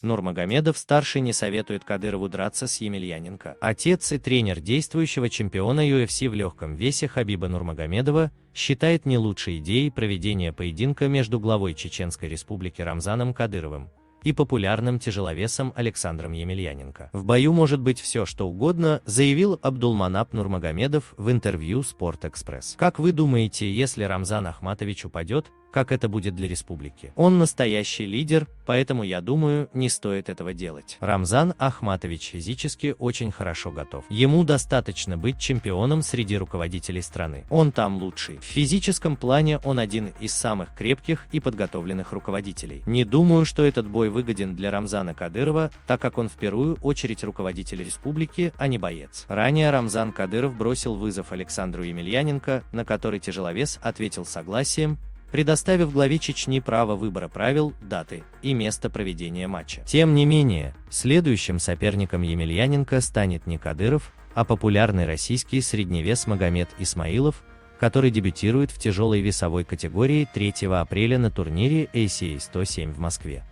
Нурмагомедов-старший не советует Кадырову драться с Емельяненко. Отец и тренер действующего чемпиона UFC в легком весе Хабиба Нурмагомедова считает не лучшей идеей проведение поединка между главой Чеченской Республики Рамзаном Кадыровым и популярным тяжеловесом Александром Емельяненко. В бою может быть все, что угодно, заявил Абдулманап Нурмагомедов в интервью Спорт-Экспресс. Как вы думаете, если Рамзан Ахматович упадет, как это будет для республики? Он настоящий лидер, поэтому я думаю, не стоит этого делать. Рамзан Ахматович физически очень хорошо готов. Ему достаточно быть чемпионом среди руководителей страны. Он там лучший. В физическом плане он один из самых крепких и подготовленных руководителей. Не думаю, что этот бой выгоден для Рамзана Кадырова, так как он в первую очередь руководитель республики, а не боец. Ранее Рамзан Кадыров бросил вызов Александру Емельяненко, на который тяжеловес ответил согласием, предоставив главе Чечни право выбора правил, даты и места проведения матча. Тем не менее, следующим соперником Емельяненко станет не Кадыров, а популярный российский средневес Магомед Исмаилов, который дебютирует в тяжелой весовой категории 3 апреля на турнире ACA 107 в Москве.